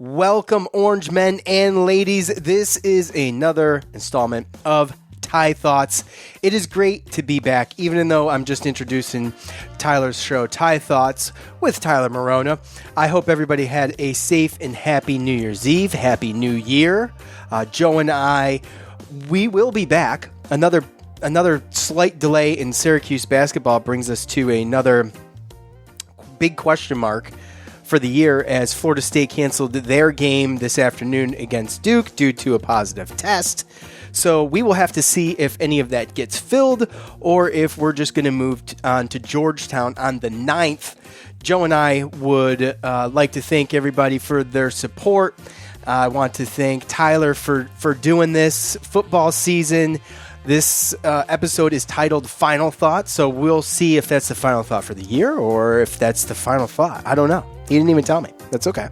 Welcome, orange men and ladies. This is another installment of Ty Thoughts. It is great to be back, even though I'm just introducing Tyler's show, Ty Thoughts, with Tyler Morona. I hope everybody had a safe and happy New Year's Eve. Happy New Year. Joe and I, we will be back. Another slight delay in Syracuse basketball brings us to another big question mark for the year, as Florida State canceled their game this afternoon against Duke due to a positive test. So we will have to see if any of that gets filled or if we're just going to move on to Georgetown on the 9th. Joe and I would like to thank everybody for their support. I want to thank Tyler for doing this football season. This episode is titled Final Thought, so we'll see if that's the final thought for the year or if that's the final thought. I don't know. He didn't even tell me. That's okay.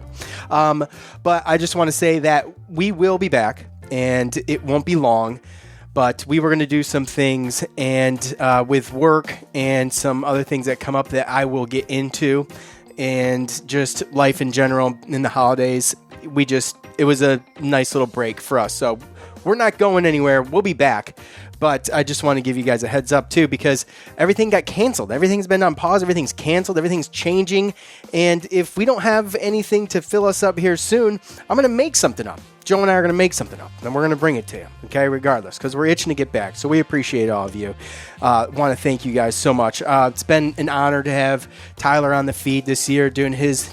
But I just want to say that we will be back, and it won't be long, but we were going to do some things, and with work and some other things that come up that I will get into, and just life in general in the holidays, it was a nice little break for us. So we're not going anywhere. We'll be back. But I just want to give you guys a heads up, too, because everything got canceled. Everything's been on pause. Everything's canceled. Everything's changing. And if we don't have anything to fill us up here soon, I'm going to make something up. Joe and I are going to make something up, and we're going to bring it to you, okay, regardless, because we're itching to get back. So we appreciate all of you. Want to thank you guys so much. It's been an honor to have Tyler on the feed this year, doing his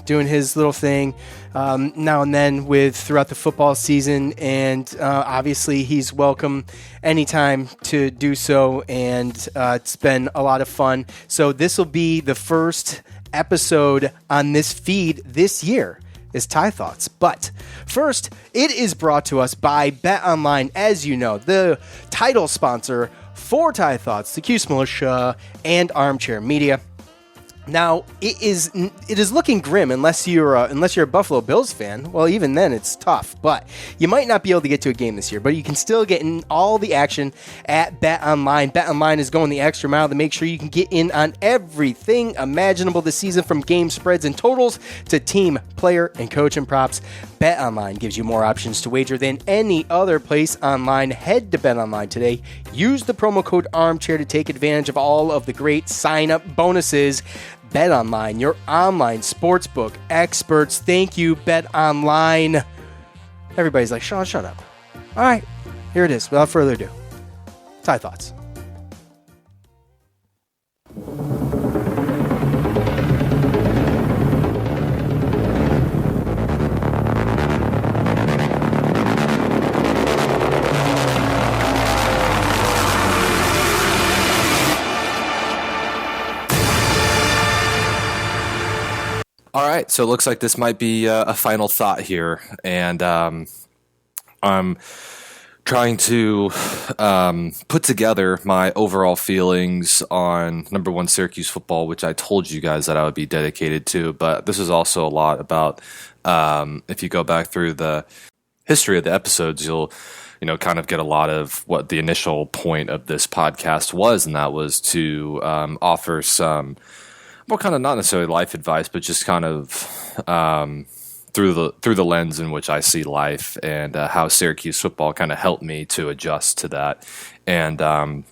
little thing now and then throughout the football season, and obviously he's welcome anytime to do so, and it's been a lot of fun. So this will be the first episode on this feed this year. Is Ty Thoughts. But first, it is brought to us by BetOnline, as you know, the title sponsor for Ty Thoughts, the Cuse Militia, and Armchair Media. Now, it is looking grim unless you're a Buffalo Bills fan. Well, even then, it's tough. But you might not be able to get to a game this year, but you can still get in all the action at BetOnline. BetOnline is going the extra mile to make sure you can get in on everything imaginable this season, from game spreads and totals to team, player, and coach and props. BetOnline gives you more options to wager than any other place online. Head to BetOnline today. Use the promo code ARMCHAIR to take advantage of all of the great sign-up bonuses. BetOnline, your online sportsbook experts. Thank you, BetOnline. Everybody's like, Sean, shut up. All right, here it is. Without further ado, Ty Thoughts. All right, so it looks like this might be a final thought here, and I'm trying to put together my overall feelings on, number one, Syracuse football, which I told you guys that I would be dedicated to, but this is also a lot about, if you go back through the history of the episodes, you'll kind of get a lot of what the initial point of this podcast was, and that was to offer some, well, kind of not necessarily life advice, but just kind of through the lens in which I see life, and how Syracuse football kind of helped me to adjust to that. And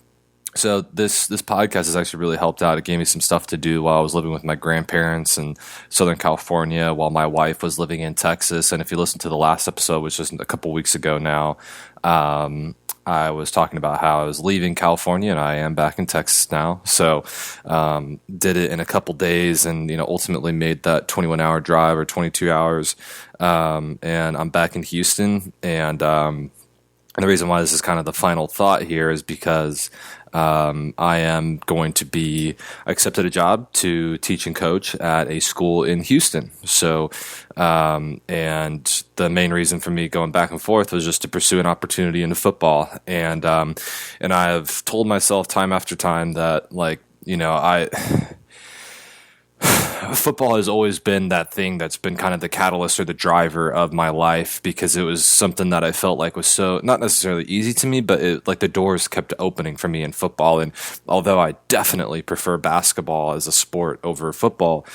so this podcast has actually really helped out. It gave me some stuff to do while I was living with my grandparents in Southern California, while my wife was living in Texas. And if you listen to the last episode, which was a couple weeks ago now, I was talking about how I was leaving California and I am back in Texas now. So did it in a couple days, and ultimately made that 21-hour drive, or 22 hours. And I'm back in Houston. And the reason why this is kind of the final thought here is because I am going to be accepted a job to teach and coach at a school in Houston. So, and the main reason for me going back and forth was just to pursue an opportunity into football. And I've told myself time after time that, football has always been that thing that's been kind of the catalyst or the driver of my life, because it was something that I felt like was so not necessarily easy to me, but the doors kept opening for me in football. And although I definitely prefer basketball as a sport over football,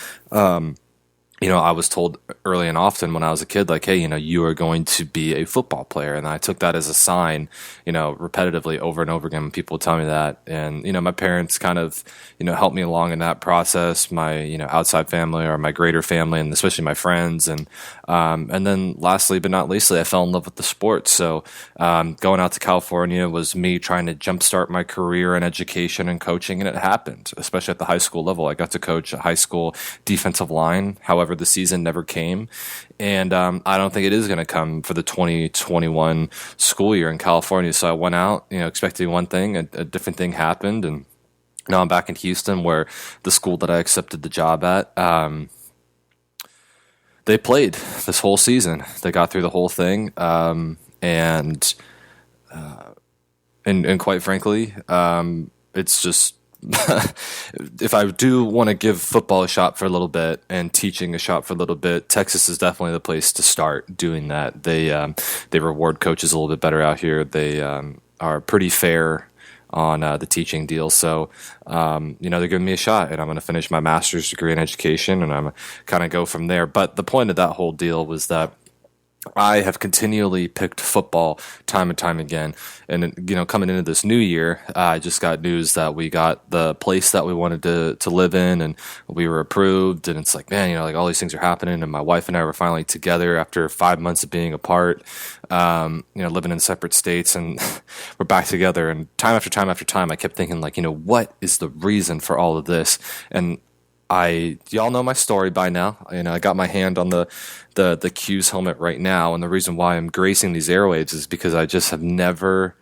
I was told early and often when I was a kid, like, hey, you are going to be a football player. And I took that as a sign, repetitively over and over again when people would tell me that. And, my parents kind of, helped me along in that process, my, outside family or my greater family, and especially my friends. And then lastly, but not leastly, I fell in love with the sport. So going out to California was me trying to jumpstart my career in education and coaching. And it happened, especially at the high school level. I got to coach a high school defensive line. However, the season never came. And I don't think it is going to come for the 2021 school year in California. So I went out, expecting one thing, a different thing happened. And now I'm back in Houston, where the school that I accepted the job at, they played this whole season. They got through the whole thing. And quite frankly, it's just, if I do want to give football a shot for a little bit and teaching a shot for a little bit, Texas is definitely the place to start doing that. They reward coaches a little bit better out here. They are pretty fair on the teaching deal. So, they're giving me a shot, and I'm going to finish my master's degree in education, and I'm kind of go from there. But the point of that whole deal was that I have continually picked football time and time again. And, coming into this new year, I just got news that we got the place that we wanted to live in, and we were approved. And it's like, man, like all these things are happening. And my wife and I were finally together after 5 months of being apart, living in separate states, and we're back together. And time after time after time, I kept thinking, like, what is the reason for all of this? And y'all know my story by now. I got my hand on the Cuse helmet right now, and the reason why I'm gracing these airwaves is because I just have never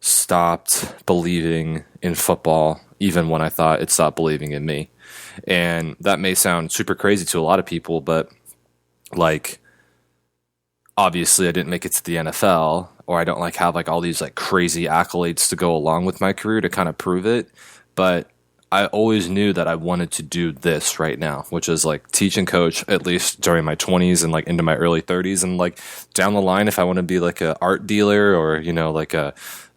stopped believing in football, even when I thought it stopped believing in me. And that may sound super crazy to a lot of people, but like, obviously I didn't make it to the NFL, or I don't have all these crazy accolades to go along with my career to kind of prove it. But I always knew that I wanted to do this right now, which is teach and coach, at least during my 20s and into my early 30s. And down the line, if I want to be an art dealer, or,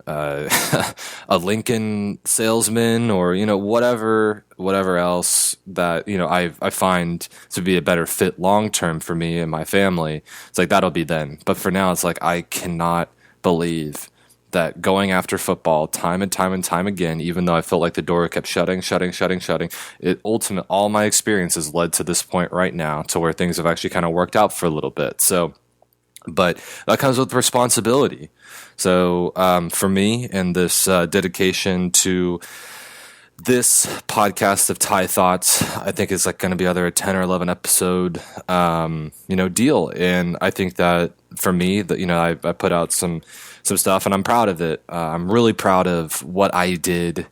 a Lincoln salesman, or, whatever else that, I find to be a better fit long-term for me and my family, it's that'll be then. But for now, it's I cannot believe that going after football time and time and time again, even though I felt like the door kept shutting, all my experiences led to this point right now, to where things have actually kind of worked out for a little bit. So, but that comes with responsibility. So, for me, and this dedication to this podcast of Thai Thoughts, I think it's going to be either a 10 or 11 episode, deal. And I think that for me, that, I put out some stuff, and I'm proud of it. I'm really proud of what I did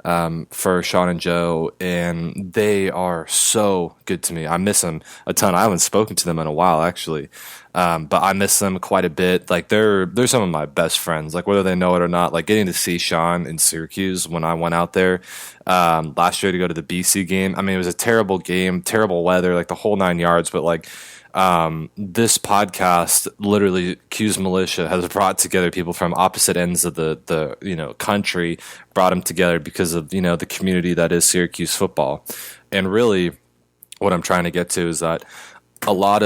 for Sean and Joe, and they are so good to me. I miss them a ton. I haven't spoken to them in a while, actually, but I miss them quite a bit. They're some of my best friends. Whether they know it or not, getting to see Sean in Syracuse when I went out there last year to go to the BC game. I mean, it was a terrible game, terrible weather, the whole 9 yards, but this podcast, literally, Cuse Militia has brought together people from opposite ends of the country, brought them together because of the community that is Syracuse football. And really, what I'm trying to get to is that not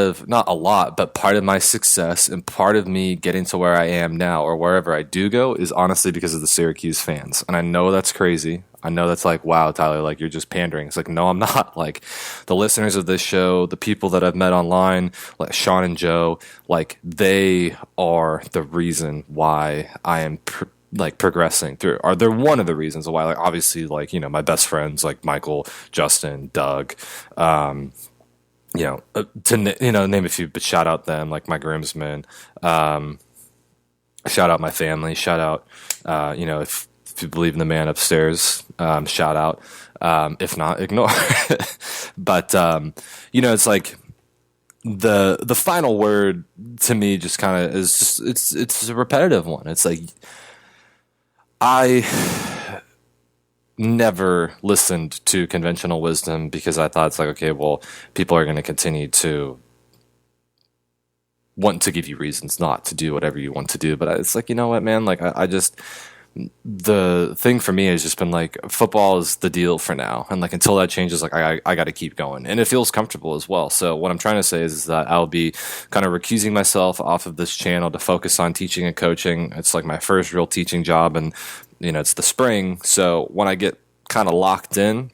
a lot, but part of my success and part of me getting to where I am now, or wherever I do go, is honestly because of the Syracuse fans. And I know that's crazy. I know that's wow, Tyler, you're just pandering. It's no, I'm not. The listeners of this show, the people that I've met online, Sean and Joe, they are the reason why I am progressing through. They're one of the reasons why, obviously, my best friends, Michael, Justin, Doug, to name a few, but shout out them, my groomsmen, shout out my family, shout out, if you believe in the man upstairs, shout out, if not, ignore. But, it's the final word to me just kind of is just, it's a repetitive one. It's I never listened to conventional wisdom because I thought it's okay, well, people are going to continue to want to give you reasons not to do whatever you want to do. But it's you know what, man, I just, the thing for me has just been like football is the deal for now, and like until that changes, like I got to keep going, and it feels comfortable as well. So what I'm trying to say is that I'll be kind of recusing myself off of this channel to focus on teaching and coaching. It's like my first real teaching job, and it's the spring. So when I get kind of locked in,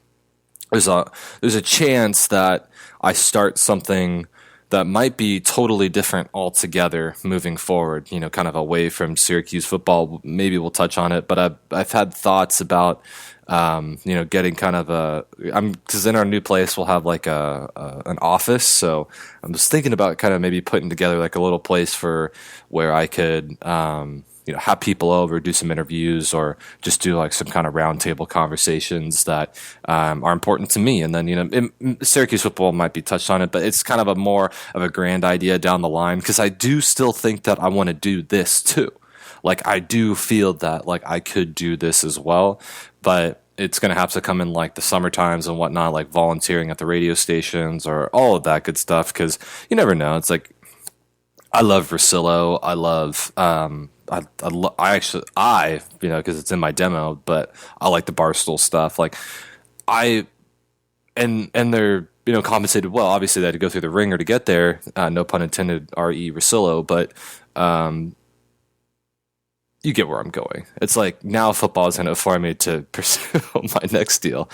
there's a chance that I start something that might be totally different altogether moving forward, kind of away from Syracuse football. Maybe we'll touch on it, but I've had thoughts about, getting kind of because in our new place we'll have like an office. So I'm just thinking about kind of maybe putting together like a little place for where I could, have people over, do some interviews, or just do like some kind of roundtable conversations that are important to me. And then, Syracuse football might be touched on it, but it's kind of a more of a grand idea down the line, because I do still think that I want to do this too. Like I do feel that like I could do this as well, but it's going to have to come in like the summer times and whatnot, like volunteering at the radio stations or all of that good stuff. Cause you never know. It's like, I love Rosillo. I love, because it's in my demo, but I like the Barstool stuff. Like and they're, compensated well. Obviously they had to go through the ringer to get there. No pun intended, R.E. Rosillo, but, you get where I'm going. It's like now football is going to afford me to pursue my next deal.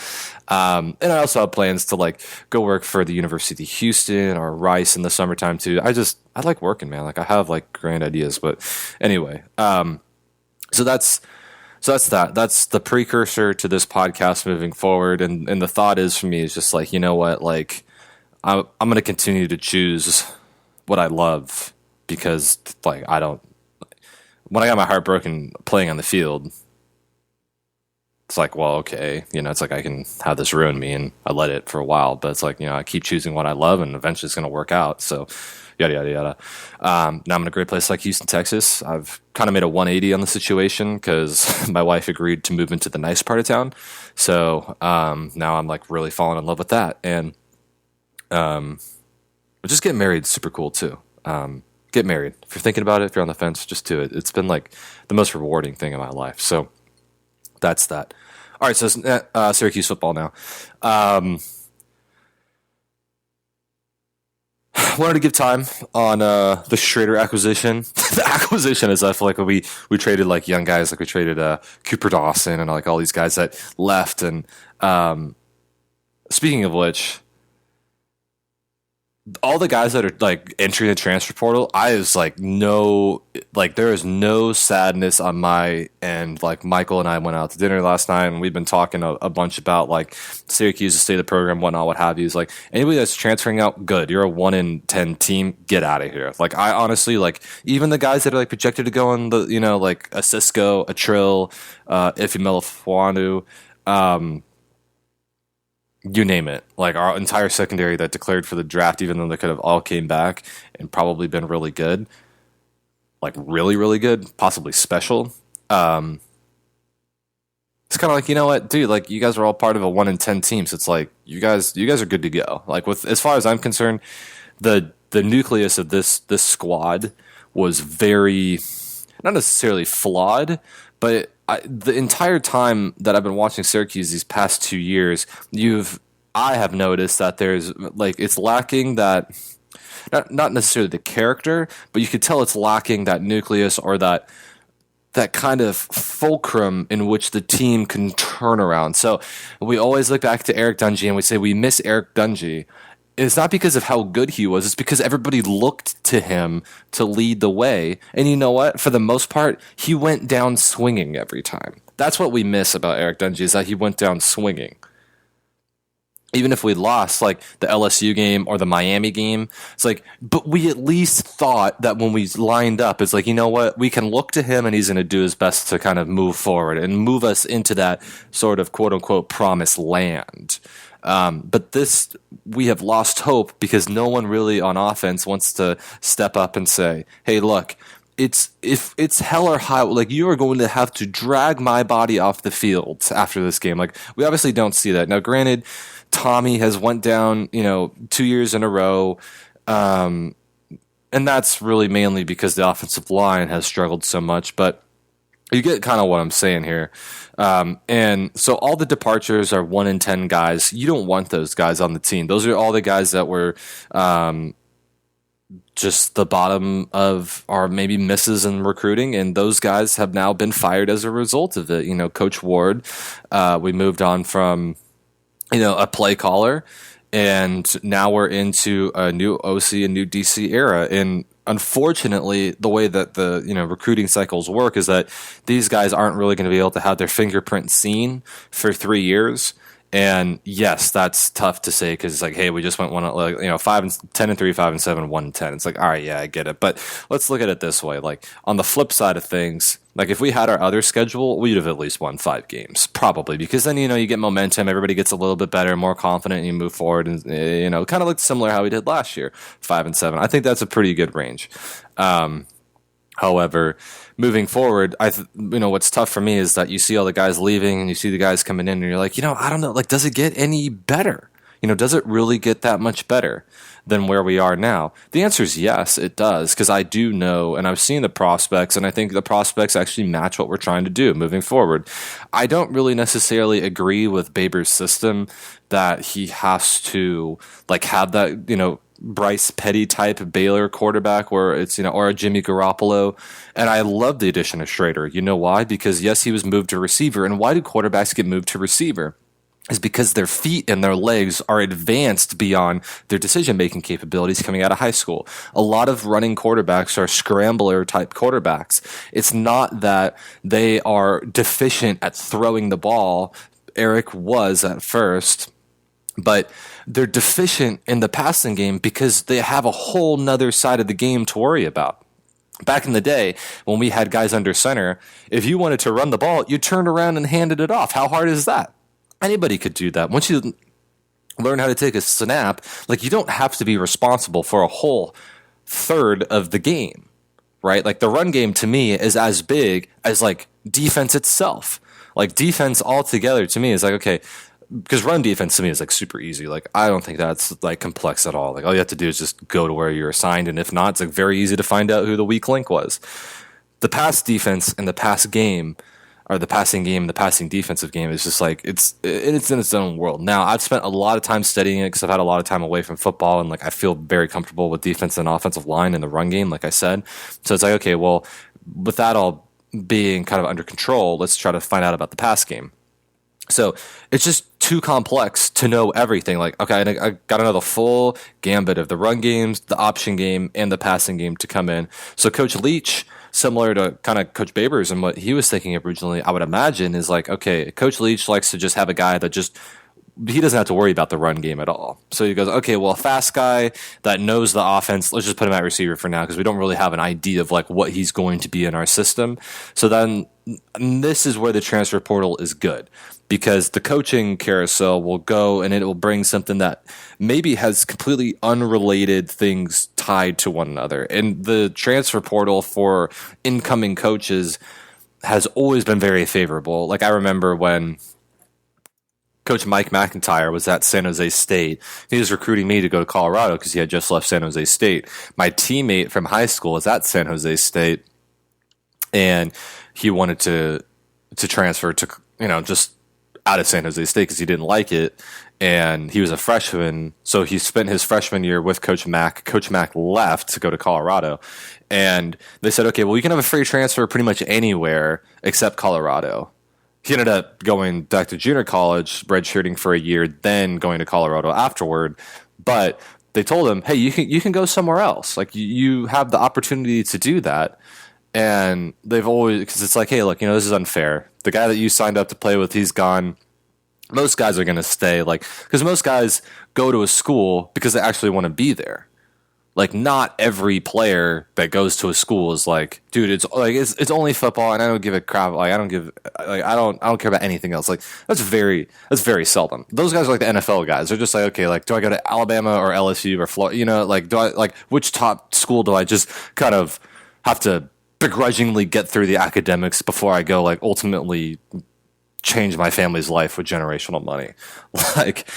And I also have plans to like go work for the University of Houston or Rice in the summertime too. I like working, man. Like I have like grand ideas, but anyway, so that's that. That's the precursor to this podcast moving forward. And the thought is for me is just like, you know what, like I'm going to continue to choose what I love, because like when I got my heart broken playing on the field, it's like, well, okay, it's like I can have this ruin me, and I let it for a while, but it's like, I keep choosing what I love, and eventually it's going to work out. So yada, yada, yada. Now I'm in a great place like Houston, Texas. I've kind of made a 180 on the situation because my wife agreed to move into the nice part of town. So now I'm like really falling in love with that. And just getting married is super cool too. Get married. If you're thinking about it, if you're on the fence, just do it. It's been like the most rewarding thing in my life. So that's that. All right, so Syracuse football now. Wanted to give time on the Schrader acquisition. The acquisition is, I feel like we traded like young guys, like we traded Cooper Dawson and like all these guys that left. And speaking of which, all the guys that are like entering the transfer portal, I was like, there is no sadness on my end. Like Michael and I went out to dinner last night, and we've been talking a bunch about like Syracuse, the state of the program, whatnot, what have you. It's like anybody that's transferring out, good. You're a 1-in-10 team. Get out of here. Like I honestly like even the guys that are like projected to go on the like a Cisco, a Trill, Ifemelo Fuanu, you name it. Like our entire secondary that declared for the draft, even though they could have all came back and probably been really good, like really, really good, possibly special. It's kind of like, you know what, dude, like you guys are all part of a 1-in-10 team. So it's like, you guys are good to go. Like with, as far as I'm concerned, the nucleus of this squad was very, not necessarily flawed, but the entire time that I've been watching Syracuse these past 2 years, I have noticed that there's like it's lacking that not necessarily the character, but you could tell it's lacking that nucleus or that kind of fulcrum in which the team can turn around. So we always look back to Eric Dungey and we say we miss Eric Dungey. It's not because of how good he was. It's because everybody looked to him to lead the way. And you know what? For the most part, he went down swinging every time. That's what we miss about Eric Dungey, is that he went down swinging. Even if we lost, like the LSU game or the Miami game, it's like, but we at least thought that when we lined up, it's like, you know what? We can look to him and he's going to do his best to kind of move forward and move us into that sort of quote unquote promised land. But this, we have lost hope because no one really on offense wants to step up and say, hey, look, if it's hell or high, like you are going to have to drag my body off the field after this game. Like we obviously don't see that. Now, granted, Tommy has went down, 2 years in a row. And that's really mainly because the offensive line has struggled so much, but You get kind of what I'm saying here. And so all the departures are 1 in 10 guys. You don't want those guys on the team. Those are all the guys that were just the bottom of our maybe misses in recruiting. And those guys have now been fired as a result of it. Coach Ward, we moved on from, a play caller. And now we're into a new OC and new DC era. And unfortunately, the way that the recruiting cycles work is that these guys aren't really going to be able to have their fingerprint seen for 3 years. And yes, that's tough to say because it's like, hey, we just went 10-3, 5-7, 1-10. It's like, all right, yeah, I get it. But let's look at it this way. Like on the flip side of things, like if we had our other schedule, we'd have at least won 5 games, probably, because then you get momentum, everybody gets a little bit better, more confident, and you move forward, and kind of looked similar how we did last year, 5-7. I think that's a pretty good range. However, moving forward, what's tough for me is that you see all the guys leaving and you see the guys coming in and you're like, I don't know, like, does it get any better? Does it really get that much better than where we are now? The answer is yes, it does, because I do know, and I've seen the prospects, and I think the prospects actually match what we're trying to do moving forward. I don't really necessarily agree with Baber's system that he has to, like, have that, Bryce Petty type Baylor quarterback where it's, or a Jimmy Garoppolo. And I love the addition of Schrader. You know why? Because yes, he was moved to receiver. And why do quarterbacks get moved to receiver? Is because their feet and their legs are advanced beyond their decision-making capabilities coming out of high school. A lot of running quarterbacks are scrambler-type quarterbacks. It's not that they are deficient at throwing the ball. Eric was at first, but they're deficient in the passing game because they have a whole nother side of the game to worry about. Back in the day, when we had guys under center, if you wanted to run the ball, you turned around and handed it off. How hard is that? Anybody could do that. Once you learn how to take a snap, like, you don't have to be responsible for a whole third of the game, right? Like, the run game to me is as big as, like, defense itself. Like, defense altogether to me is like, okay, because run defense to me is like super easy. Like, I don't think that's like complex at all. Like, all you have to do is just go to where you're assigned, and if not, it's like very easy to find out who the weak link was. The pass defense and the pass game, or the passing game, the passing defensive game, is just like it's in its own world. Now, I've spent a lot of time studying it because I've had a lot of time away from football, and like I feel very comfortable with defense and offensive line and the run game, like I said. So it's like, okay, well, with that all being kind of under control, let's try to find out about the pass game. So it's just too complex to know everything. Like, okay, I got to know the full gambit of the run games, the option game, and the passing game to come in. So Coach Leach, similar to kind of Coach Babers and what he was thinking originally, I would imagine is like, okay, Coach Leach likes to just have a guy that just, he doesn't have to worry about the run game at all. So he goes, okay, well, a fast guy that knows the offense, let's just put him at receiver for now because we don't really have an idea of like what he's going to be in our system. So then this is where the transfer portal is good, because the coaching carousel will go and it will bring something that maybe has completely unrelated things tied to one another. And the transfer portal for incoming coaches has always been very favorable. Like, I remember when Coach Mike McIntyre was at San Jose State. He was recruiting me to go to Colorado because he had just left San Jose State. My teammate from high school was at San Jose State, and he wanted to transfer to, just out of San Jose State because he didn't like it. And he was a freshman, so he spent his freshman year with Coach Mack. Coach Mack left to go to Colorado, and they said, okay, well, you can have a free transfer pretty much anywhere except Colorado. He ended up going back to junior college, redshirting for a year, then going to Colorado afterward. But they told him, hey, you can go somewhere else. Like, you have the opportunity to do that. And they've always, because it's like, hey, look, this is unfair. The guy that you signed up to play with, he's gone. Most guys are going to stay, like, because most guys go to a school because they actually want to be there. Like, not every player that goes to a school is like, dude, it's only football, and I don't give a crap. Like, I don't care about anything else. Like, that's very seldom. Those guys are like the NFL guys. They're just like, okay, like, do I go to Alabama or LSU or Florida? Like, do I, like, which top school do I just kind of have to begrudgingly get through the academics before I go, like, ultimately change my family's life with generational money? Like,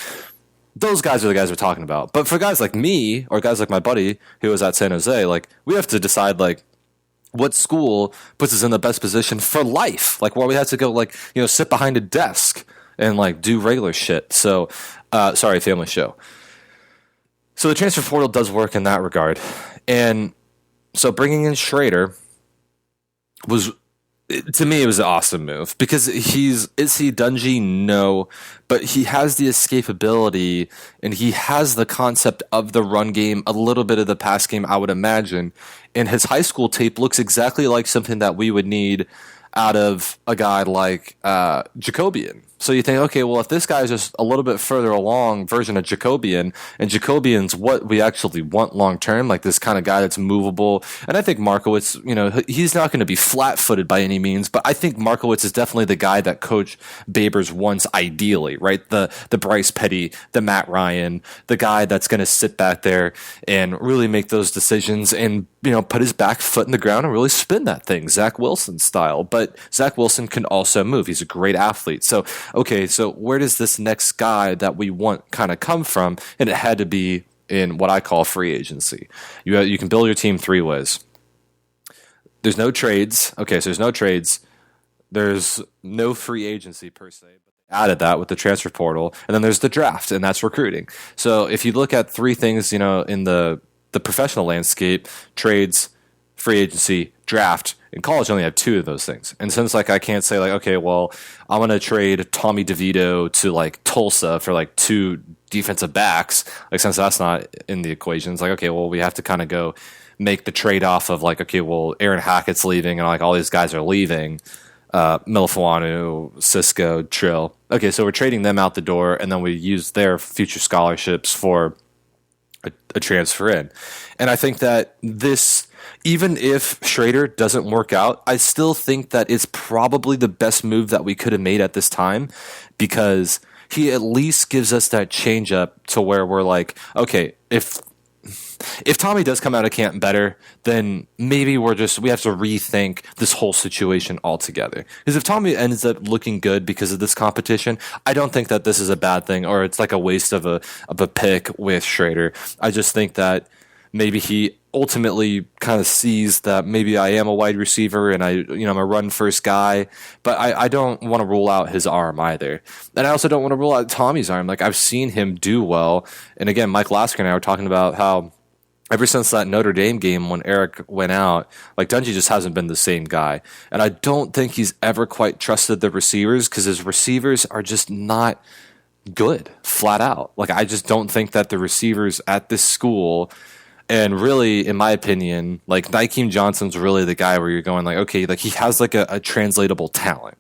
those guys are the guys we're talking about. But for guys like me or guys like my buddy who was at San Jose, like, we have to decide, like, what school puts us in the best position for life? Like, where we have to go, like, sit behind a desk and like do regular shit. So, sorry, family show. So the transfer portal does work in that regard. And so bringing in Schrader was, to me, it was an awesome move because is he Dungy? No, but he has the escapability and he has the concept of the run game, a little bit of the pass game, I would imagine. And his high school tape looks exactly like something that we would need out of a guy like Jacobian. So you think, okay, well, if this guy is just a little bit further along version of Jacobian, and Jacobian's what we actually want long term, like this kind of guy that's movable. And I think Markowitz, he's not going to be flat footed by any means, but I think Markowitz is definitely the guy that Coach Babers wants ideally, right? The Bryce Petty, the Matt Ryan, the guy that's going to sit back there and really make those decisions and put his back foot in the ground and really spin that thing, Zach Wilson style. But Zach Wilson can also move. He's a great athlete. So, okay, so where does this next guy that we want kind of come from? And it had to be in what I call free agency. You can build your team three ways. There's no trades. Okay, so there's no trades. There's no free agency per se. But they added that with the transfer portal. And then there's the draft, and that's recruiting. So if you look at three things, in the professional landscape, trades, free agency, draft. In college, I only have two of those things. And since I can't say okay, well, I'm going to trade Tommy DeVito to Tulsa for two defensive backs, since that's not in the equation, it's okay, well, we have to kind of go make the trade off of okay, well, Aaron Hackett's leaving and all these guys are leaving. Melifuanu, Cisco, Trill. Okay, so we're trading them out the door, and then we use their future scholarships for a transfer in. And I think that this, even if Schrader doesn't work out, I still think that it's probably the best move that we could have made at this time, because he at least gives us that change up to where we're okay, if Tommy does come out of camp better, then maybe we have to rethink this whole situation altogether. Because if Tommy ends up looking good because of this competition, I don't think that this is a bad thing or it's a waste of a pick with Schrader. I just think that maybe he ultimately kind of sees that maybe I am a wide receiver and I'm a run first guy, but I don't want to rule out his arm either. And I also don't want to rule out Tommy's arm. I've seen him do well. And again, Mike Lasker and I were talking about how ever since that Notre Dame game when Eric went out, Dungy just hasn't been the same guy. And I don't think he's ever quite trusted the receivers because his receivers are just not good, flat out. I just don't think that the receivers at this school, and really, in my opinion, Nykeem Johnson's really the guy where you're going okay, he has a translatable talent.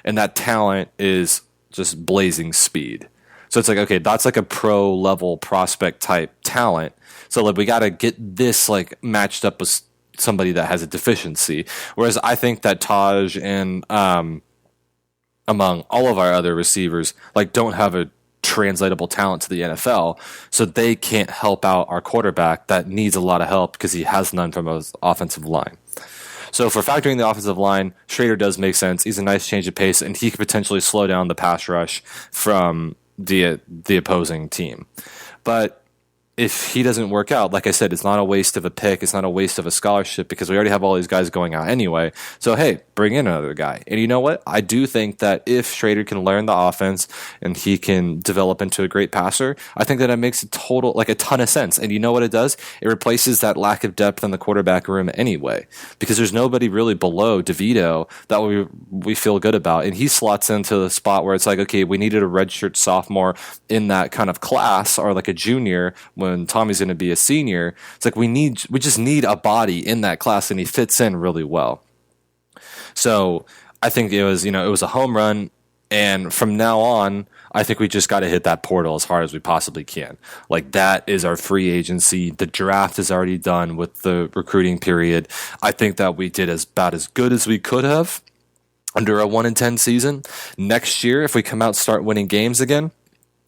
And that talent is just blazing speed. So it's okay, that's a pro level prospect type talent. So we got to get this matched up with somebody that has a deficiency. Whereas I think that Taj and among all of our other receivers don't have a translatable talent to the NFL, so they can't help out our quarterback that needs a lot of help because he has none from his offensive line. So for factoring the offensive line, Schrader does make sense. He's a nice change of pace, and he could potentially slow down the pass rush from the opposing team. But if he doesn't work out, like I said, it's not a waste of a pick. It's not a waste of a scholarship because we already have all these guys going out anyway. So, hey, bring in another guy. And you know what? I do think that if Schrader can learn the offense and he can develop into a great passer, I think that it makes a ton of sense. And you know what it does? It replaces that lack of depth in the quarterback room anyway, because there's nobody really below DeVito that we feel good about. And he slots into the spot where it's okay, we needed a redshirt sophomore in that kind of class, or a junior when Tommy's going to be a senior. It's we just need a body in that class, and he fits in really well. So I think it was a home run, and from now on, I think we just got to hit that portal as hard as we possibly can. That is our free agency. The draft is already done with the recruiting period. I think that we did about as good as we could have under a 1-10 season. Next year, if we come out and start winning games again,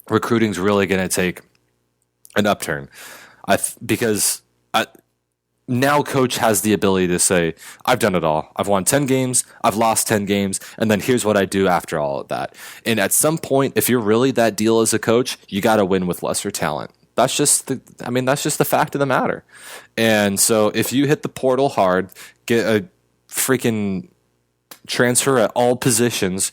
recruiting's really going to take an upturn. Because now coach has the ability to say, I've done it all. I've won 10 games. I've lost 10 games. And then here's what I do after all of that. And at some point, if you're really that deal as a coach, you got to win with lesser talent. That's just that's just the fact of the matter. And so if you hit the portal hard, get a freaking transfer at all positions,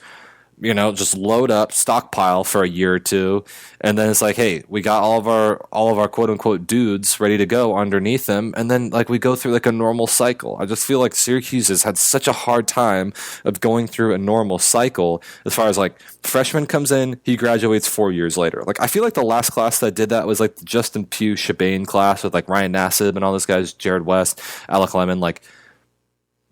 just load up, stockpile for a year or two, and then it's like, hey, we got all of our quote unquote dudes ready to go underneath them, and then like we go through like a normal cycle. I just feel like Syracuse has had such a hard time of going through a normal cycle as far as like freshman comes in, he graduates 4 years later. Like I feel like the last class that did that was like the Justin Pugh Shabane class with like Ryan Nassib and all those guys, Jared West, Alec Lemon, like.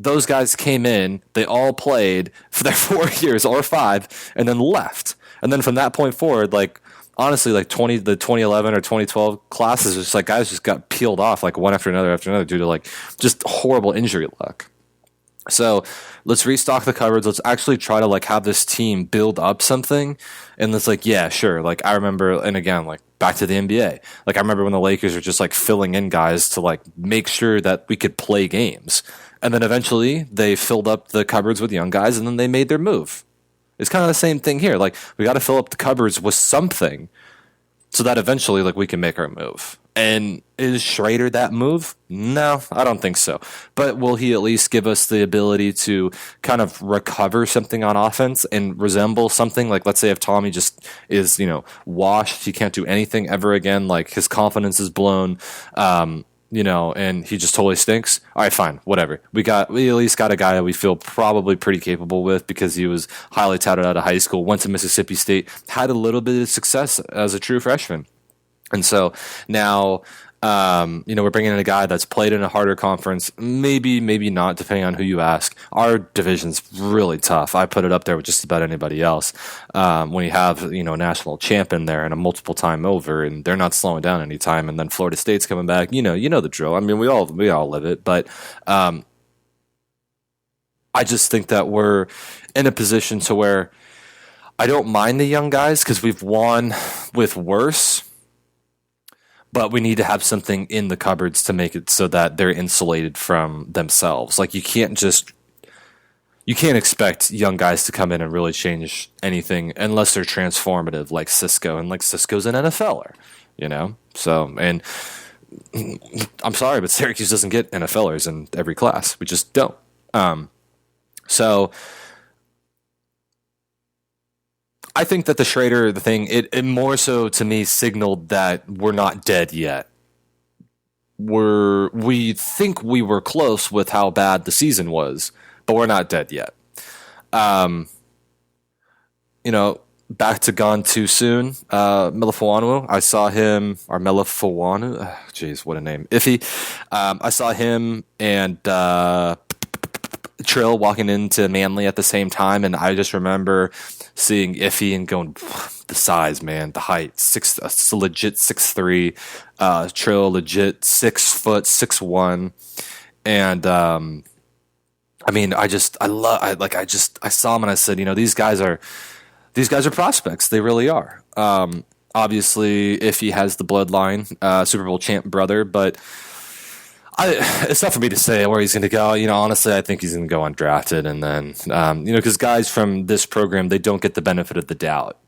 Those guys came in, they all played for their 4 years or 5, and then left. And then from that point forward, like honestly, like the 2011 or 2012 classes, just like guys just got peeled off like one after another due to like just horrible injury luck. So let's restock the cupboards. Let's actually try to like have this team build up something. And it's like, yeah, sure. Like I remember, and again, like back to the NBA. Like I remember when the Lakers were just like filling in guys to like make sure that we could play games. And then eventually they filled up the cupboards with young guys, and then they made their move. It's kind of the same thing here. Like we got to fill up the cupboards with something so that eventually like we can make our move. And is Schrader that move? No, I don't think so. But will he at least give us the ability to kind of recover something on offense and resemble something? Like let's say if Tommy just is, washed, he can't do anything ever again, like his confidence is blown, and he just totally stinks. All right, fine, whatever. We at least got a guy that we feel probably pretty capable with because he was highly touted out of high school, went to Mississippi State, had a little bit of success as a true freshman. And so now, we're bringing in a guy that's played in a harder conference, maybe not, depending on who you ask. Our division's really tough. I put it up there with just about anybody else. When you have, a national champion there and a multiple time over, and they're not slowing down anytime, and then Florida State's coming back, you know the drill. I mean, we all live it, but I just think that we're in a position to where I don't mind the young guys because we've won with worse. But we need to have something in the cupboards to make it so that they're insulated from themselves. Like you can't expect young guys to come in and really change anything unless they're transformative, like Cisco, and like Cisco's an NFLer, So, and I'm sorry, but Syracuse doesn't get NFLers in every class. We just don't. So. I think that the Schrader thing, it more so to me signaled that we're not dead yet. We think we were close with how bad the season was, but we're not dead yet. Back to Gone Too Soon, Melifonwu. I saw him, or Melifonwu. Jeez, what a name. Iffy. I saw him and Trill walking into Manly at the same time, and I just remember seeing Iffy and going, the size, man, the height, a legit 6'3", Trill legit 6 foot 6'1", and I saw him and I said, these guys are prospects, they really are. Obviously, Iffy has the bloodline, Super Bowl champ brother, but it's not for me to say where he's going to go. Honestly, I think he's going to go undrafted. And then, because guys from this program, they don't get the benefit of the doubt.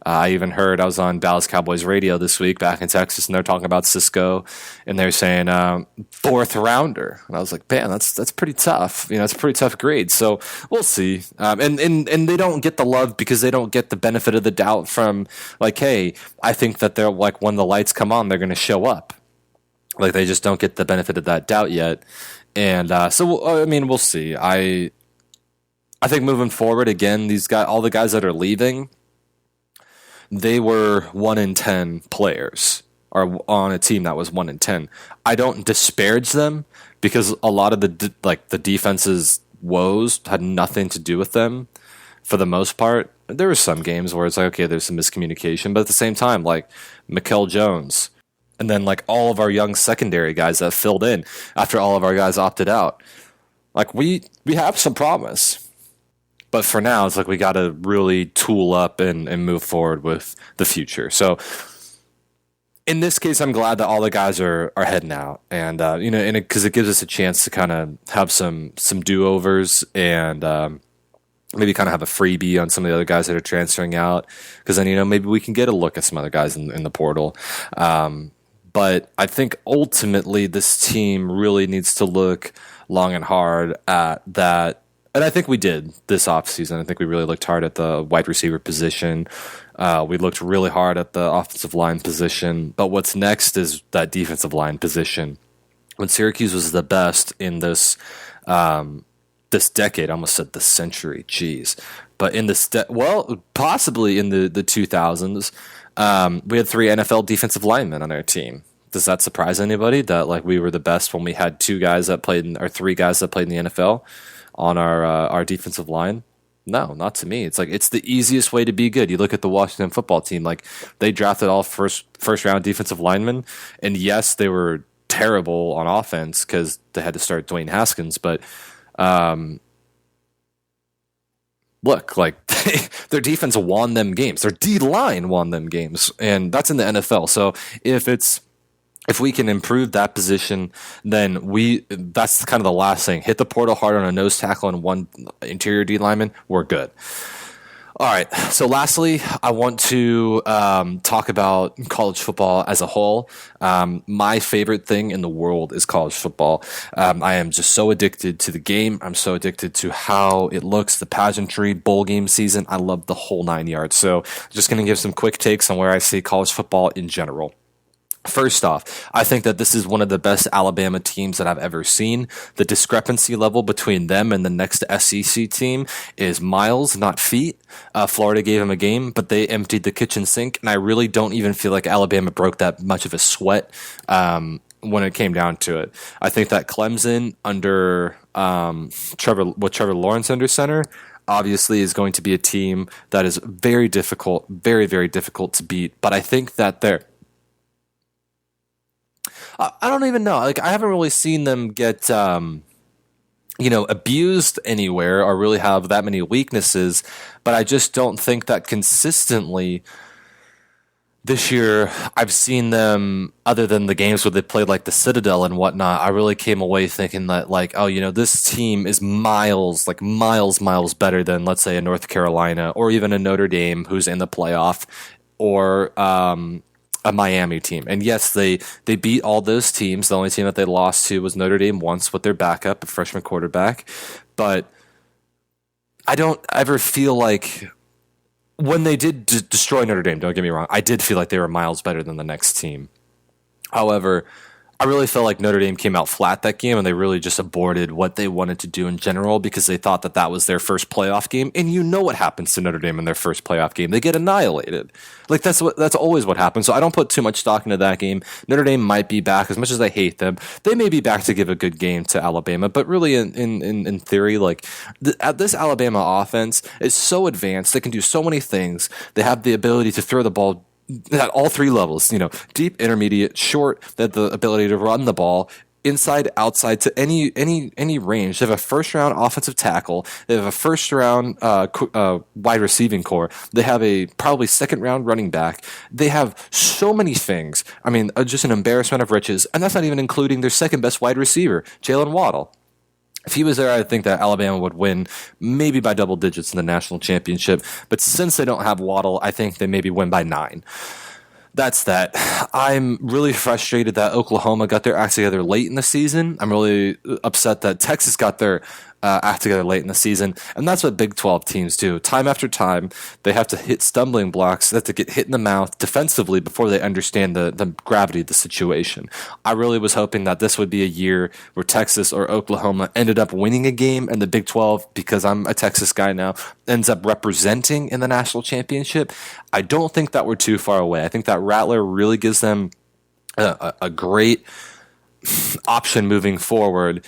I even heard, I was on Dallas Cowboys radio this week back in Texas, and they're talking about Cisco, and they're saying fourth rounder. And I was like, man, that's pretty tough. It's a pretty tough grade. So we'll see. And they don't get the love because they don't get the benefit of the doubt from like, hey, I think that they're like when the lights come on, they're going to show up. Like they just don't get the benefit of that doubt yet, and we'll see. I think moving forward, again, all the guys that are leaving, they were 1 in 10 players, or on a team that was 1 in 10. I don't disparage them because a lot of the defense's woes had nothing to do with them. For the most part, there were some games where it's like, okay, there's some miscommunication, but at the same time, like Mikal Jones. And then, like, all of our young secondary guys that filled in after all of our guys opted out. Like, we have some promise. But for now, it's like we got to really tool up and move forward with the future. So, in this case, I'm glad that all the guys are heading out. And, because it gives us a chance to kind of have some do-overs and maybe kind of have a freebie on some of the other guys that are transferring out. Because then, maybe we can get a look at some other guys in the portal. But I think ultimately this team really needs to look long and hard at that. And I think we did this offseason. I think we really looked hard at the wide receiver position. We looked really hard at the offensive line position. But what's next is that defensive line position. When Syracuse was the best in this this decade, I almost said this century, geez. But in this, possibly in the 2000s, we had 3 NFL defensive linemen on our team. Does that surprise anybody that like we were the best when we had 3 guys that played in the NFL on our defensive line? No, not to me. It's like it's the easiest way to be good. You look at the Washington football team; like they drafted all first round defensive linemen, and yes, they were terrible on offense because they had to start Dwayne Haskins. But look, like their defense won them games. Their D line won them games, and that's in the NFL. So if we can improve that position, then that's kind of the last thing. Hit the portal hard on a nose tackle and 1 interior D lineman. We're good. All right. So lastly, I want to talk about college football as a whole. My favorite thing in the world is college football. I am just so addicted to the game. I'm so addicted to how it looks, the pageantry, bowl game season. I love the whole 9 yards. So just going to give some quick takes on where I see college football in general. First off, I think that this is one of the best Alabama teams that I've ever seen. The discrepancy level between them and the next SEC team is miles, not feet. Florida gave them a game, but they emptied the kitchen sink, and I really don't even feel like Alabama broke that much of a sweat when it came down to it. I think that Clemson under Trevor Lawrence under center obviously is going to be a team that is very difficult, very, very difficult to beat, but I think that I don't even know. Like I haven't really seen them get, abused anywhere or really have that many weaknesses. But I just don't think that consistently this year I've seen them, other than the games where they played like the Citadel and whatnot. I really came away thinking that like, this team is miles better than, let's say, a North Carolina or even a Notre Dame who's in the playoff, or a Miami team. And yes, they beat all those teams. The only team that they lost to was Notre Dame once with their backup, a freshman quarterback. But I don't ever feel like when they did destroy Notre Dame, don't get me wrong, I did feel like they were miles better than the next team. However, I really felt like Notre Dame came out flat that game, and they really just aborted what they wanted to do in general because they thought that that was their first playoff game. And you know what happens to Notre Dame in their first playoff game. They get annihilated. Like that's always what happens. So I don't put too much stock into that game. Notre Dame might be back. As much as I hate them, they may be back to give a good game to Alabama. But really, in theory, like this Alabama offense is so advanced. They can do so many things. They have the ability to throw the ball at all 3 levels, deep, intermediate, short. They have the ability to run the ball inside, outside, to any range. They have a first-round offensive tackle. They have a first-round wide receiving core. They have a probably second-round running back. They have so many things. I mean, just an embarrassment of riches, and that's not even including their second-best wide receiver, Jalen Waddle. If he was there, I think that Alabama would win maybe by double digits in the national championship. But since they don't have Waddle, I think they maybe win by 9. That's that. I'm really frustrated that Oklahoma got their act together late in the season. I'm really upset that Texas got their act together late in the season. And that's what Big 12 teams do. Time after time, they have to hit stumbling blocks. They have to get hit in the mouth defensively before they understand the gravity of the situation. I really was hoping that this would be a year where Texas or Oklahoma ended up winning a game, and the Big 12, because I'm a Texas guy now, ends up representing in the national championship. I don't think that we're too far away. I think that Rattler really gives them a great option moving forward.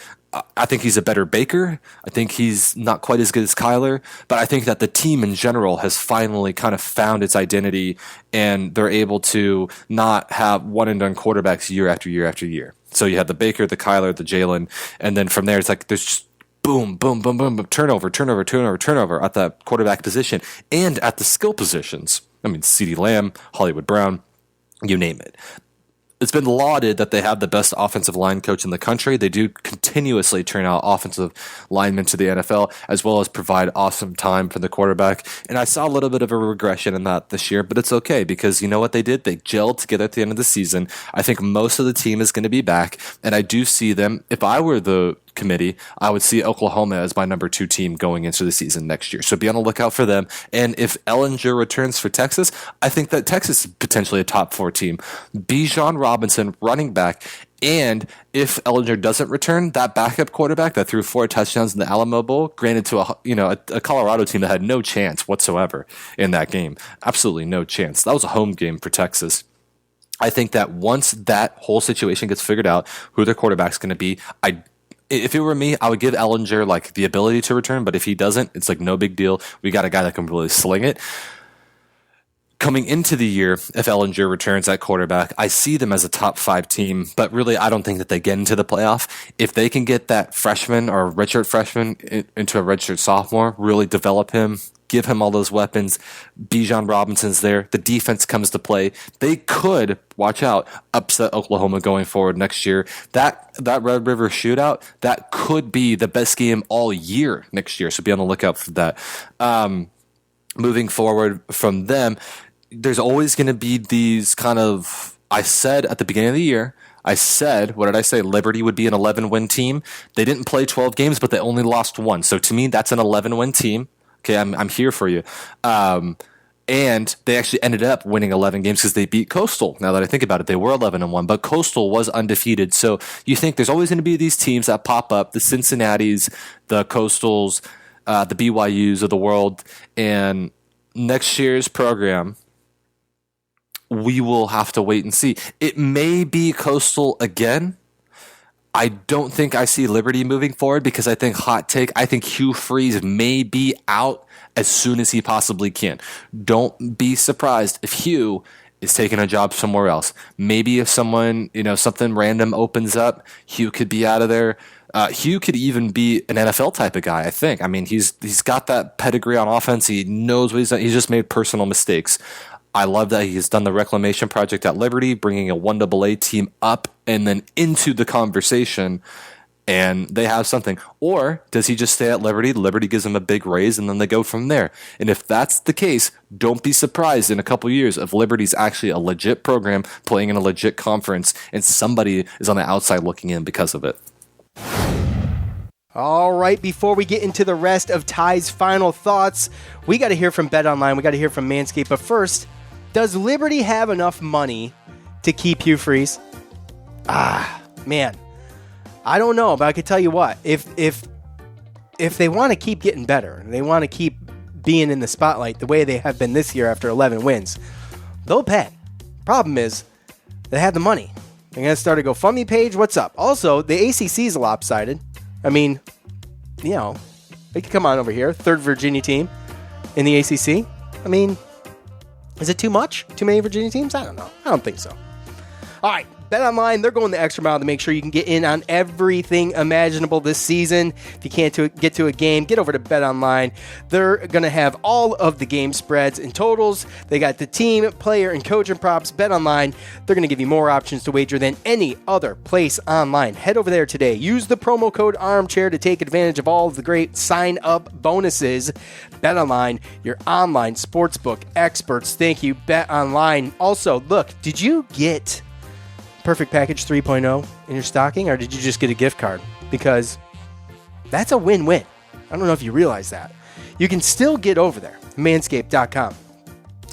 I think he's a better Baker. I think he's not quite as good as Kyler, but I think that the team in general has finally kind of found its identity, and they're able to not have one-and-done quarterbacks year after year after year. So you have the Baker, the Kyler, the Jalen, and then from there it's like there's just boom, boom, boom, boom, boom, turnover at the quarterback position and at the skill positions. I mean, CeeDee Lamb, Hollywood Brown, you name it. it's been lauded that they have the best offensive line coach in the country. They do continuously turn out offensive linemen to the NFL, as well as provide awesome time for the quarterback. And I saw a little bit of a regression in that this year, but it's okay because you know what they did? They gelled together at the end of the season. I think most of the team is going to be back, and I do see them. If I were the committee, I would see Oklahoma as my number 2 team going into the season next year. So be on the lookout for them. And if Ellinger returns for Texas, I think that Texas is potentially a top 4 team. Bijan Robinson, running back. And if Ellinger doesn't return, that backup quarterback that threw 4 touchdowns in the Alamo Bowl, granted to a Colorado team that had no chance whatsoever in that game. Absolutely no chance. That was a home game for Texas. I think that once that whole situation gets figured out, who their quarterback's going to be, if it were me, I would give Ellinger like the ability to return, but if he doesn't, it's like no big deal. We got a guy that can really sling it. Coming into the year, if Ellinger returns at quarterback, I see them as a top 5 team, but really I don't think that they get into the playoff. If they can get that freshman or redshirt freshman into a redshirt sophomore, really develop him, give him all those weapons, Bijan Robinson's there, the defense comes to play, they could, watch out, upset Oklahoma going forward next year. That Red River shootout, that could be the best game all year next year, so be on the lookout for that. Moving forward from them, there's always going to be these kind of, I said at the beginning of the year, what did I say? Liberty would be an 11-win team. They didn't play 12 games, but they only lost 1. So to me, that's an 11-win team. Okay, I'm here for you. And they actually ended up winning 11 games because they beat Coastal. Now that I think about it, they were 11-1, but Coastal was undefeated. So you think there's always going to be these teams that pop up, the Cincinnatis, the Coastals, the BYUs of the world. And next year's program, we will have to wait and see. It may be Coastal again. I don't think I see Liberty moving forward because I think Hugh Freeze may be out as soon as he possibly can. Don't be surprised if Hugh is taking a job somewhere else. Maybe if someone, something random opens up, Hugh could be out of there. Hugh could even be an NFL type of guy, I think. I mean, he's got that pedigree on offense. He knows what he's done. He's just made personal mistakes. I love that he's done the reclamation project at Liberty, bringing a 1AA team up and then into the conversation, and they have something. Or does he just stay at Liberty? Liberty gives him a big raise, and then they go from there. And if that's the case, don't be surprised in a couple years if Liberty's actually a legit program playing in a legit conference, and somebody is on the outside looking in because of it. All right, before we get into the rest of Ty's final thoughts, we got to hear from BetOnline. We got to hear from Manscaped. But first, does Liberty have enough money to keep Hugh Freeze? Man, I don't know, but I can tell you what, if they want to keep getting better, they want to keep being in the spotlight the way they have been this year after 11 wins, they'll pay. Problem is, they have the money. They're going to start a GoFundMe page. What's up? Also, the ACC is lopsided. I mean, they could come on over here, third Virginia team in the ACC. I mean, is it too much? Too many Virginia teams? I don't know. I don't think so. All right. BetOnline, they're going the extra mile to make sure you can get in on everything imaginable this season. If you can't get to a game, get over to BetOnline. They're going to have all of the game spreads and totals. They got the team, player, and coaching props. BetOnline, they're going to give you more options to wager than any other place online. Head over there today. Use the promo code ARMCHAIR to take advantage of all of the great sign-up bonuses. BetOnline, your online sportsbook experts. Thank you, BetOnline. Also, look, did you get Perfect Package 3.0 in your stocking, or did you just get a gift card? Because that's a win-win. I don't know if you realize that. You can still get over there, manscaped.com,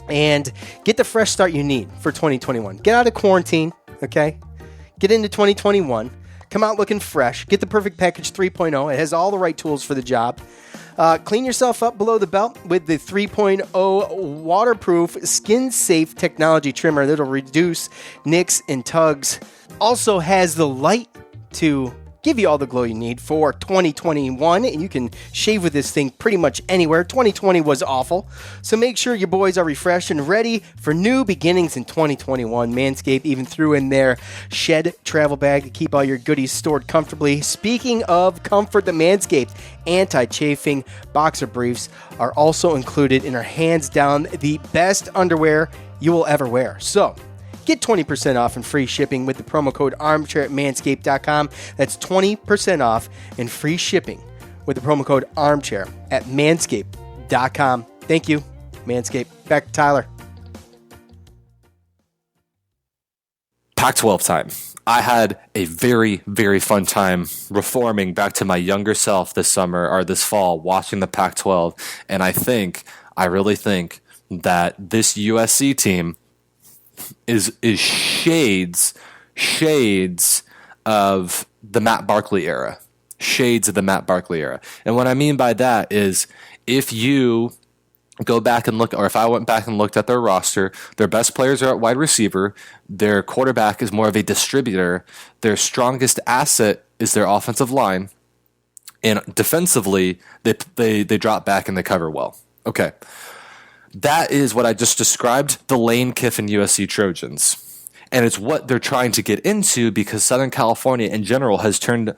and get the fresh start you need for 2021. Get out of quarantine, okay? Get into 2021. Come out looking fresh. Get the Perfect Package 3.0. It has all the right tools for the job. Clean yourself up below the belt with the 3.0 waterproof, skin-safe technology trimmer that'll reduce nicks and tugs. Also has the light to give you all the glow you need for 2021, and you can shave with this thing pretty much anywhere. 2020 was awful, so make sure your boys are refreshed and ready for new beginnings in 2021. Manscaped even threw in their shed travel bag to keep all your goodies stored comfortably. Speaking of comfort, the Manscaped anti-chafing boxer briefs are also included and are hands down the best underwear you will ever wear. So Get 20% off and free shipping with the promo code armchair at manscaped.com. That's 20% off and free shipping with the promo code armchair at manscaped.com. Thank you, Manscaped. Back to Tyler. Pac-12 time. I had a very, very fun time reforming back to my younger self this summer or this fall, watching the Pac-12. And I really think that this USC team is shades of the Matt Barkley era. Shades of the Matt Barkley era. And what I mean by that is if you go back and look, or if I went back and looked at their roster, their best players are at wide receiver. Their quarterback is more of a distributor. Their strongest asset is their offensive line. And defensively, they drop back and they cover well. Okay. That is what I just described, the Lane Kiffin USC Trojans. And it's what they're trying to get into because Southern California in general has turned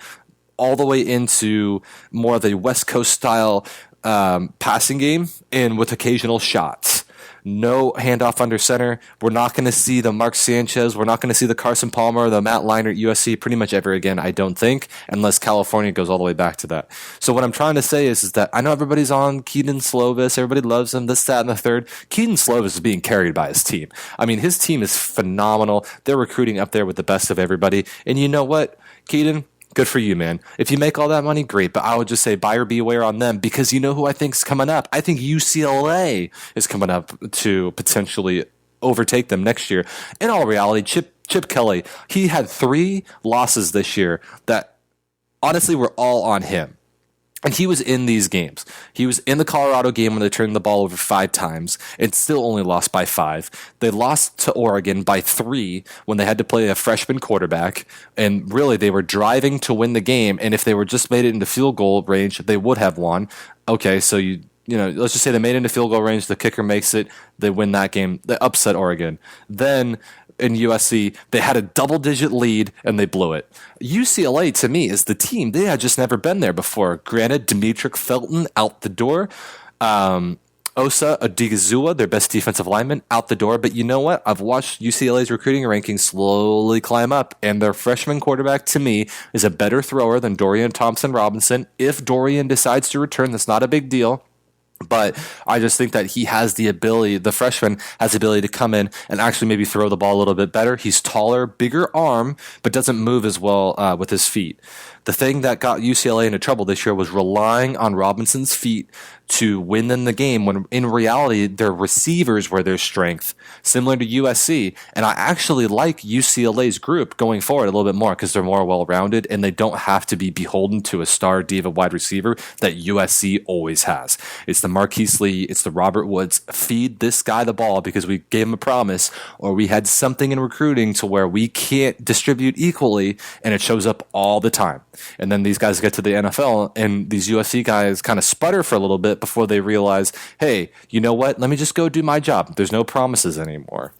all the way into more of a West Coast style passing game and with occasional shots. No handoff under center. We're not going to see the Mark Sanchez. We're not going to see the Carson Palmer, the Matt Leinart USC pretty much ever again, I don't think, unless California goes all the way back to that. So what I'm trying to say is that I know everybody's on Keaton Slovis. Everybody loves him, this, that, and the third. Keaton Slovis is being carried by his team. I mean, his team is phenomenal. They're recruiting up there with the best of everybody. And you know what, Keaton? Good for you, man. If you make all that money, great. But I would just say buyer beware on them because you know who I think is coming up? I think UCLA is coming up to potentially overtake them next year. In all reality, Chip Kelly, he had 3 losses this year that honestly were all on him. And he was in these games. He was in the Colorado game when they turned the ball over 5 times and still only lost by 5. They lost to Oregon by 3 when they had to play a freshman quarterback. And really, they were driving to win the game. And if they were just made it into field goal range, they would have won. Okay, so you know, let's just say they made it into field goal range. The kicker makes it. They win that game. They upset Oregon. Then in USC, they had a double-digit lead, and they blew it. UCLA, to me, is the team. They had just never been there before. Granted, Demetric Felton out the door. Osa Odigizua, their best defensive lineman, out the door. But you know what? I've watched UCLA's recruiting rankings slowly climb up, and their freshman quarterback, to me, is a better thrower than Dorian Thompson-Robinson. If Dorian decides to return, that's not a big deal. But I just think that he has the ability, the freshman has the ability to come in and actually maybe throw the ball a little bit better. He's taller, bigger arm, but doesn't move as well with his feet. The thing that got UCLA into trouble this year was relying on Robinson's feet to win them the game when in reality their receivers were their strength, similar to USC. And I actually like UCLA's group going forward a little bit more because they're more well-rounded and they don't have to be beholden to a star diva wide receiver that USC always has. It's the Marquise Lee, it's the Robert Woods. Feed this guy the ball because we gave him a promise or we had something in recruiting to where we can't distribute equally and it shows up all the time. And then these guys get to the NFL and these USC guys kind of sputter for a little bit before they realize, hey, you know what? Let me just go do my job. There's no promises anymore.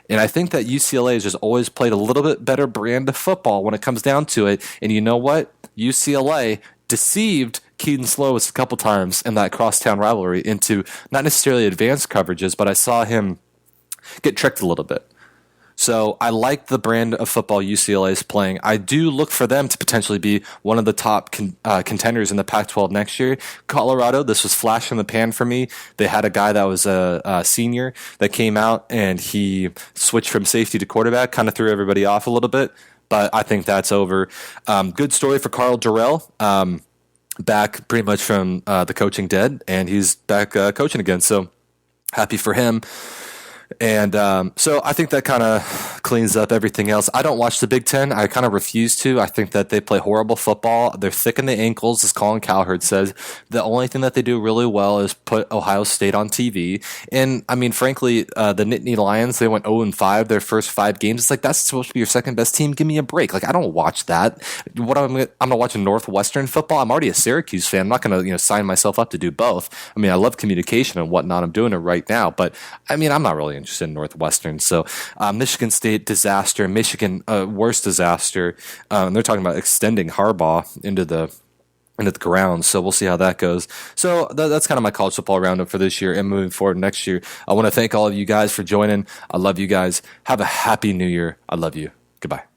And I think that UCLA has just always played a little bit better brand of football when it comes down to it. And you know what? UCLA deceived Keaton Slovis a couple times in that crosstown rivalry into not necessarily advanced coverages, but I saw him get tricked a little bit. So I like the brand of football UCLA is playing. I do look for them to potentially be one of the top contenders in the Pac-12 next year. Colorado, this was flash in the pan for me. They had a guy that was a senior that came out and he switched from safety to quarterback, kind of threw everybody off a little bit, but I think that's over. Good story for Carl Durrell. Back pretty much from the coaching dead, and he's back coaching again. So happy for him. And so I think that kind of cleans up everything else. I don't watch the Big Ten. I kind of refuse to. I think that they play horrible football. They're thick in the ankles, as Colin Cowherd says. The only thing that they do really well is put Ohio State on TV. And, I mean, frankly, the Nittany Lions, they went 0-5 their first 5 games. It's like, that's supposed to be your second best team. Give me a break. Like, I don't watch that. What I'm going to watch Northwestern football. I'm already a Syracuse fan. I'm not going to sign myself up to do both. I mean, I love communication and whatnot. I'm doing it right now. But, I mean, I'm not really interested in Northwestern. So Michigan State disaster, Michigan worst disaster. They're talking about extending Harbaugh into the into the ground. So we'll see how that goes. So that's kind of my college football roundup for this year and moving forward next year. I want to thank all of you guys for joining. I love you guys. Have a happy new year. I love you. Goodbye.